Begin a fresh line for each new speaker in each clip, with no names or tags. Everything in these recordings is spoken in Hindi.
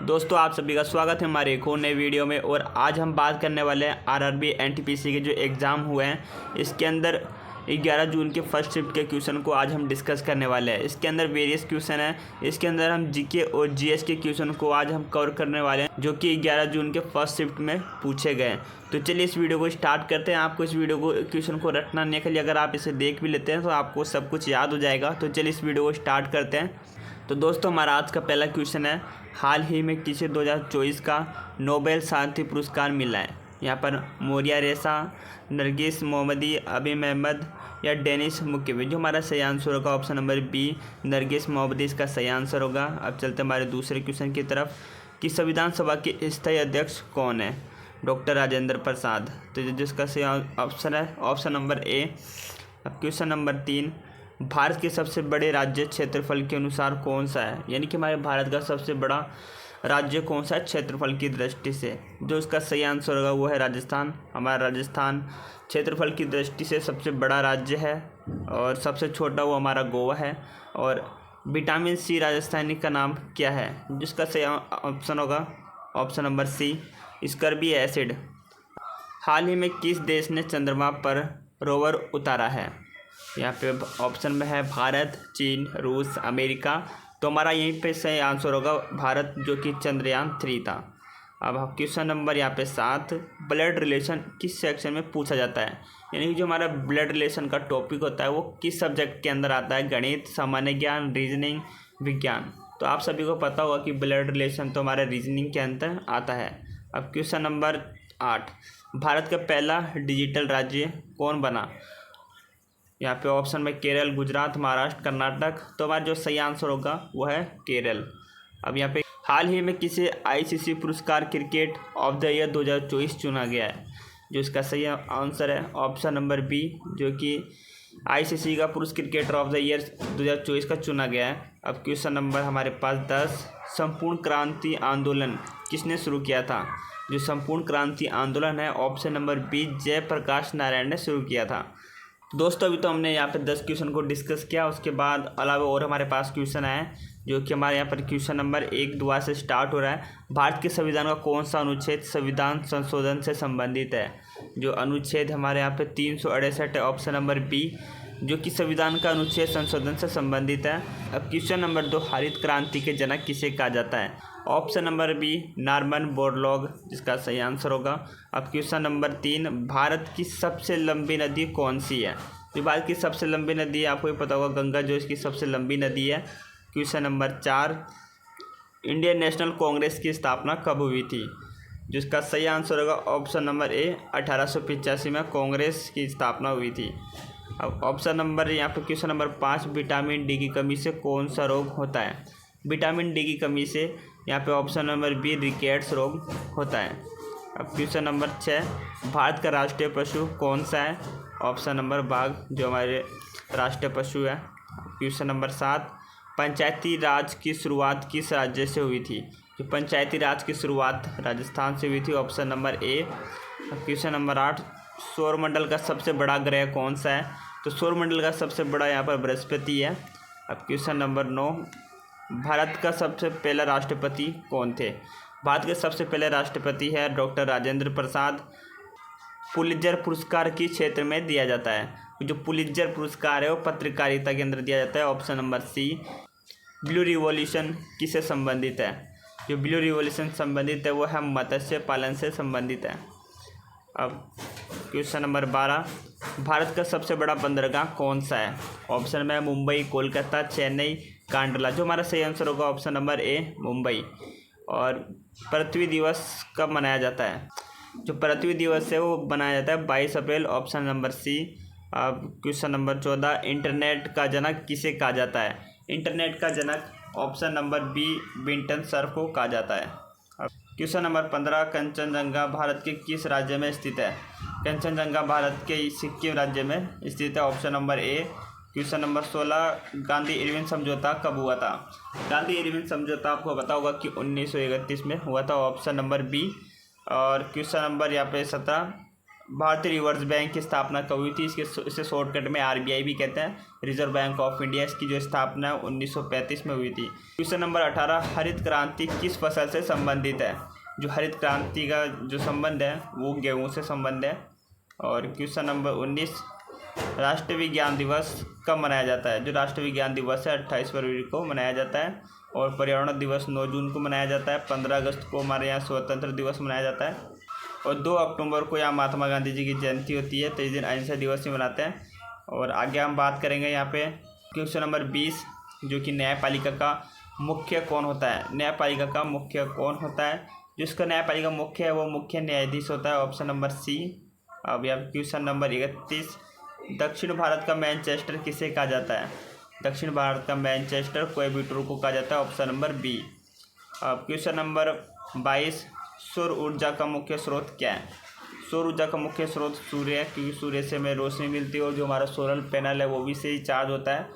दोस्तों आप सभी का स्वागत है हमारे एक और नए वीडियो में। और आज हम बात करने वाले हैं आरआरबी एनटीपीसी के जो एग्ज़ाम हुए हैं। इसके अंदर 11 जून के फर्स्ट शिफ्ट के क्वेश्चन को आज हम डिस्कस करने वाले हैं। इसके अंदर वेरियस क्वेश्चन हैं। इसके अंदर हम जीके और जीएस के क्वेश्चन को आज हम कवर करने वाले हैं, जो कि 11 जून के फर्स्ट शिफ्ट में पूछे गए हैं। तो चलिए इस वीडियो को स्टार्ट करते हैं। आपको इस वीडियो को क्वेश्चन को रटना नहीं है, खाली अगर आप इसे देख भी लेते हैं तो आपको सब कुछ याद हो जाएगा। तो चलिए इस वीडियो को स्टार्ट करते हैं। तो दोस्तों हमारा आज का पहला क्वेश्चन है, हाल ही में किसे 2024 का नोबेल शांति पुरस्कार मिला है? यहाँ पर मोरिया रेसा, नरगिस मोहम्मदी, अबीम अहमद या डेनिस मुक्केबी। जो हमारा सही आंसर होगा ऑप्शन नंबर बी, नरगिस मोहम्मदी इसका सही आंसर होगा। अब चलते हमारे दूसरे क्वेश्चन की तरफ कि संविधान सभा के स्थायी अध्यक्ष कौन है? डॉक्टर राजेंद्र प्रसाद। तो जिसका सही ऑप्शन है ऑप्शन नंबर ए। अब क्वेश्चन नंबर 3, भारत के सबसे बड़े राज्य क्षेत्रफल के अनुसार कौन सा है? यानी कि हमारे भारत का सबसे बड़ा राज्य कौन सा है क्षेत्रफल की दृष्टि से? जो इसका सही आंसर होगा वो है राजस्थान। हमारा राजस्थान क्षेत्रफल की दृष्टि से सबसे बड़ा राज्य है और सबसे छोटा वो हमारा गोवा है। और विटामिन सी राजस्थानी का नाम क्या है? जिसका सही ऑप्शन होगा option number C, ascorbic acid. हाल ही में किस देश ने चंद्रमा पर रोवर उतारा है? यहाँ पे ऑप्शन में है भारत, चीन, रूस, अमेरिका। तो हमारा यहीं पे सही आंसर होगा भारत, जो कि चंद्रयान 3 था। अब क्वेश्चन नंबर यहाँ पे 7, ब्लड रिलेशन किस सेक्शन में पूछा जाता है? यानी कि जो हमारा ब्लड रिलेशन का टॉपिक होता है वो किस सब्जेक्ट के अंदर आता है? गणित, सामान्य ज्ञान, रीजनिंग, विज्ञान। तो आप सभी को पता होगा कि ब्लड रिलेशन तो हमारे रीजनिंग के अंदर आता है। अब क्वेश्चन नंबर 8, भारत का पहला डिजिटल राज्य कौन बना? यहाँ पे ऑप्शन में केरल, गुजरात, महाराष्ट्र, कर्नाटक। तो हमारा जो सही आंसर होगा वो है केरल। अब यहाँ पे हाल ही में किसे आईसीसी पुरस्कार क्रिकेट ऑफ द ईयर 2024 चुना गया है? जो इसका सही आंसर है ऑप्शन नंबर बी, जो कि आईसीसी का पुरुष क्रिकेटर ऑफ द ईयर 2024 का चुना गया है। अब क्वेश्चन नंबर हमारे पास 10, संपूर्ण क्रांति आंदोलन किसने शुरू किया था? जो संपूर्ण क्रांति आंदोलन है option number B, Jayaprakash Narayan ने शुरू किया था। दोस्तों अभी तो हमने यहाँ पे 10 क्वेश्चन को डिस्कस किया। उसके बाद अलावा और हमारे पास क्वेश्चन आए, जो कि हमारे यहाँ पर क्वेश्चन नंबर 1 दुआ से स्टार्ट हो रहा है। भारत के संविधान का कौन सा अनुच्छेद संविधान संशोधन से संबंधित है? जो अनुच्छेद हमारे यहाँ पे 368 है ऑप्शन नंबर बी, जो कि संविधान का अनुच्छेद संशोधन से संबंधित है। अब क्वेश्चन नंबर 2, हरित क्रांति के जनक किसे कहा जाता है? Option number B, Norman Borlaug, जिसका सही आंसर होगा। अब क्वेश्चन नंबर 3, भारत की सबसे लंबी नदी कौन सी है? जो भारत की सबसे लंबी नदी है आपको ही पता होगा, गंगा जो इसकी सबसे लंबी नदी है। Question number 4, Indian national Congress की स्थापना कब हुई थी? जिसका सही आंसर होगा ऑप्शन नंबर ए, 1885 में कांग्रेस की स्थापना हुई थी। अब ऑप्शन नंबर यहाँ पर क्वेश्चन नंबर 5, विटामिन डी की कमी से कौन सा रोग होता है? विटामिन डी की कमी से यहाँ पे ऑप्शन नंबर बी, रिकेट्स रोग होता है। अब क्वेश्चन नंबर 6, भारत का राष्ट्रीय पशु कौन सा है? ऑप्शन नंबर बाघ, जो हमारे राष्ट्रीय पशु है। क्वेश्चन नंबर 7, पंचायती राज की शुरुआत किस राज्य से हुई थी? जो पंचायती राज की शुरुआत राजस्थान से हुई थी, option number A. Question number 8, सौरमंडल का सबसे बड़ा ग्रह कौन सा है? तो सौरमंडल का सबसे बड़ा यहाँ पर बृहस्पति है। अब क्वेश्चन नंबर 9, भारत का सबसे पहला राष्ट्रपति कौन थे? भारत के सबसे पहले राष्ट्रपति है डॉक्टर राजेंद्र प्रसाद। पुलित्जर पुरस्कार किस क्षेत्र में दिया जाता है? जो पुलित्जर पुरस्कार है वो पत्रकारिता के अंदर दिया जाता है, option number C. Blue revolution किससे संबंधित है? जो ब्लू रिवॉल्यूशन संबंधित है वो है मत्स्य पालन से संबंधित है। अब क्वेश्चन नंबर 12, भारत का सबसे बड़ा बंदरगाह कौन सा है? ऑप्शन में मुंबई, कोलकाता, चेन्नई, कांडला। जो हमारा सही आंसर होगा ऑप्शन नंबर ए, मुंबई। और पृथ्वी दिवस कब मनाया जाता है? जो पृथ्वी दिवस है वो मनाया जाता है 22 अप्रैल, ऑप्शन नंबर सी। अब क्वेश्चन नंबर 14, इंटरनेट का जनक किसे कहा जाता है? इंटरनेट का जनक option number B, Vinton Cerf को कहा जाता है। अब क्वेश्चन नंबर 15, कंचनजंगा भारत के किस राज्य में स्थित है? कंचनजंगा भारत के सिक्किम राज्य में स्थित है, option number A. Question number 16, Gandhi Irwin समझौता कब हुआ था? गांधी इरविन समझौता आपको पता होगा कि 1931 में हुआ था, ऑप्शन नंबर बी। और क्वेश्चन नंबर यहाँ पे 17, भारतीय रिजर्व बैंक की स्थापना कब हुई थी? इसे शॉर्टकट में RBI भी कहते हैं, रिजर्व बैंक ऑफ इंडिया। इसकी जो स्थापना 1935 में हुई थी। क्वेश्चन नंबर 18, हरित क्रांति किस फसल से संबंधित है? जो हरित क्रांति का जो संबंध है वो गेहूँ से संबंध है। और क्वेश्चन नंबर 19, राष्ट्रीय विज्ञान दिवस कब मनाया जाता है? जो राष्ट्रीय विज्ञान दिवस है 28 फरवरी को मनाया जाता है। और पर्यावरण दिवस 9 जून को मनाया जाता है। 15 अगस्त को हमारे यहाँ स्वतंत्र दिवस मनाया जाता है। और 2 अक्टूबर को यहाँ महात्मा गांधी जी की जयंती होती है, तो इस दिन अहिंसा दिवस ही मनाते हैं। और आगे हम बात करेंगे यहाँ पे क्वेश्चन नंबर 20, जो कि न्यायपालिका का मुख्य कौन होता है? न्यायपालिका का मुख्य कौन होता है? जिसका न्यायपालिका मुख्य है वो मुख्य न्यायाधीश होता है, ऑप्शन नंबर सी। अब यहाँ क्वेश्चन नंबर 31, दक्षिण भारत का मैनचेस्टर किसे कहा जाता है? दक्षिण भारत का मैनचेस्टर कोयम्बटूर को कहा जाता है, ऑप्शन नंबर बी। अब क्वेश्चन नंबर 22, सौर ऊर्जा का मुख्य स्रोत क्या है? सौर ऊर्जा का मुख्य स्रोत सूर्य है, क्योंकि सूर्य से हमें रोशनी मिलती है और जो हमारा सोलर पैनल है वो भी से ही चार्ज होता है।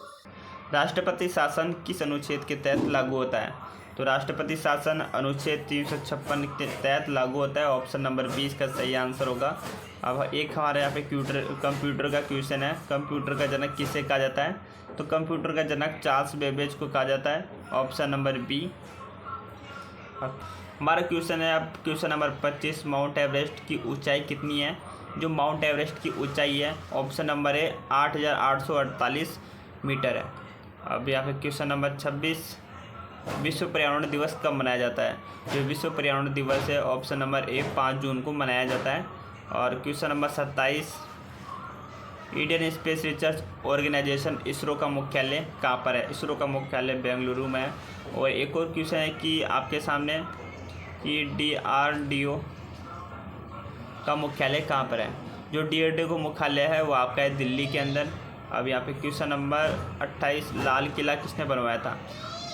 राष्ट्रपति शासन किस अनुच्छेद के तहत लागू होता है? तो राष्ट्रपति शासन अनुच्छेद 356 के तहत लागू होता है, ऑप्शन नंबर 20 का सही आंसर होगा। अब एक हमारे यहाँ पे कंप्यूटर का क्वेश्चन है, कंप्यूटर का जनक किसे कहा जाता है? तो कंप्यूटर का जनक चार्ल्स बेबेज को कहा जाता है, ऑप्शन नंबर बी। हमारा क्वेश्चन है अब क्वेश्चन नंबर 25, माउंट एवरेस्ट की ऊंचाई कितनी है? जो माउंट एवरेस्ट की ऊंचाई है ऑप्शन नंबर ए 8,848 मीटर है। अब यहाँ पे क्वेश्चन नंबर 26, विश्व पर्यावरण दिवस कब मनाया जाता है? जो विश्व पर्यावरण दिवस है ऑप्शन नंबर ए 5 जून को मनाया जाता है। और question number 27, Indian space research organisation ISRO का मुख्यालय कहाँ पर है? इसरो का मुख्यालय बेंगलुरु में है। और एक और क्वेश्चन है कि आपके सामने कि DRDO का मुख्यालय कहाँ पर है? जो DRDO का मुख्यालय है वो आपका है दिल्ली के अंदर। अब यहाँ पे क्वेश्चन नंबर 28, लाल किला किसने बनवाया था?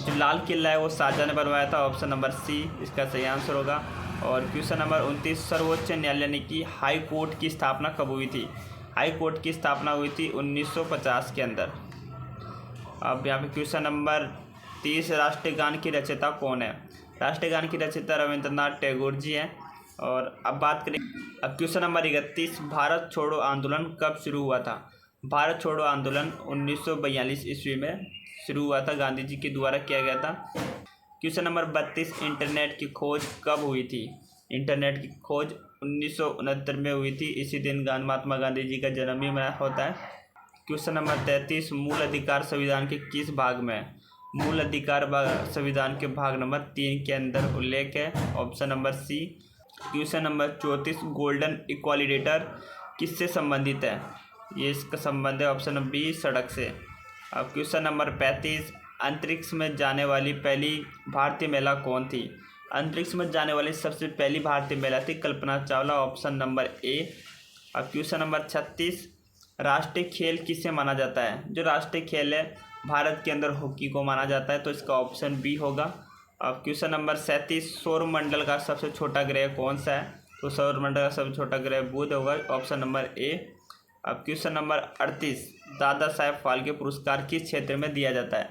जो लाल किला है वो शाहजहाँ ने बनवाया था, ऑप्शन नंबर सी इसका सही आंसर होगा। और क्वेश्चन नंबर 29, सर्वोच्च न्यायालय की हाई कोर्ट की स्थापना कब हुई थी? हाई कोर्ट की स्थापना हुई थी 1950 के अंदर। अब यहाँ पे क्वेश्चन नंबर 30, राष्ट्रीय गान की रचयिता कौन है? राष्ट्रीय गान की रचयिता रविंद्रनाथ टैगोर जी हैं। और अब बात करें अब क्वेश्चन नंबर 31, भारत छोड़ो आंदोलन कब शुरू हुआ था? भारत छोड़ो आंदोलन 1942 ईस्वी में शुरू हुआ था, गांधी जी के द्वारा किया गया था। क्वेश्चन नंबर 32, इंटरनेट की खोज कब हुई थी? इंटरनेट की खोज 1969 में हुई थी, इसी दिन महात्मा गांधी जी का जन्म भी होता है। क्वेश्चन नंबर 33, मूल अधिकार संविधान के किस भाग में है? मूल अधिकार संविधान के भाग नंबर 3 के अंदर उल्लेख है, option number C. Question number 34, golden quadrilateral किससे संबंधित है? ये इसका संबंध है, ऑप्शन नंबर बी, सड़क से। अब क्वेश्चन नंबर 35, अंतरिक्ष में जाने वाली पहली भारतीय महिला कौन थी? अंतरिक्ष में जाने वाली सबसे पहली भारतीय महिला थी Kalpana Chawla, option number A. अब क्वेश्चन नंबर 36, राष्ट्रीय खेल किसे माना जाता है? जो राष्ट्रीय खेल है भारत के अंदर हॉकी को माना जाता है, तो इसका ऑप्शन बी होगा। अब क्वेश्चन नंबर 37, सौरमंडल का सबसे छोटा ग्रह कौन सा है? तो सौरमंडल का सबसे छोटा ग्रह बुध होगा, ऑप्शन नंबर ए। अब क्वेश्चन नंबर 38, दादा साहेब फाल्के पुरस्कार किस क्षेत्र में दिया जाता है?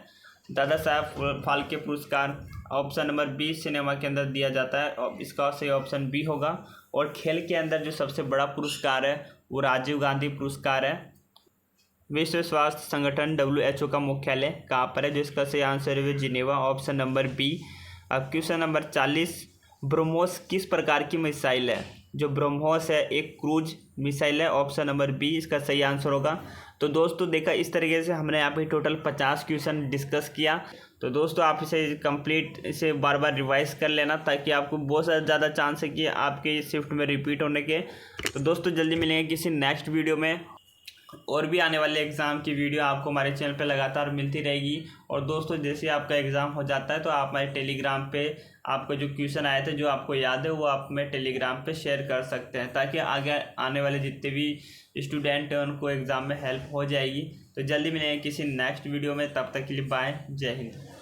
दादा साहेब फाल्के पुरस्कार ऑप्शन नंबर बी, सिनेमा के अंदर दिया जाता है, और इसका सही ऑप्शन बी होगा। और खेल के अंदर जो सबसे बड़ा पुरस्कार है वो राजीव गांधी पुरस्कार है। विश्व स्वास्थ्य संगठन WHO का मुख्यालय कहाँ पर है? जिसका सही आंसर है जिनेवा, ऑप्शन नंबर बी। अब क्वेश्चन नंबर 40, ब्रह्मोस किस प्रकार की मिसाइल है? जो ब्रह्मोस है एक क्रूज मिसाइल है, ऑप्शन नंबर बी इसका सही आंसर होगा। तो दोस्तों देखा, इस तरीके से हमने यहाँ पे टोटल 50 क्वेश्चन डिस्कस किया। तो दोस्तों आप इसे बार बार रिवाइज कर लेना, ताकि आपको बहुत ज़्यादा चांस है कि आपके शिफ्ट में रिपीट होने के। तो दोस्तों जल्दी मिलेंगे किसी नेक्स्ट वीडियो में, और भी आने वाले एग्ज़ाम की वीडियो आपको हमारे चैनल पे लगातार मिलती रहेगी। और दोस्तों जैसे आपका एग्ज़ाम हो जाता है तो आप हमारे टेलीग्राम पे आपको जो क्वेश्चन आए थे, जो आपको याद है, वो आप हमें टेलीग्राम पे शेयर कर सकते हैं, ताकि आगे आने वाले जितने भी स्टूडेंट हैं उनको एग्ज़ाम में हेल्प हो जाएगी। तो जल्दी मिलेंगे किसी नेक्स्ट वीडियो में, तब तक के लिए बाय, जय हिंद।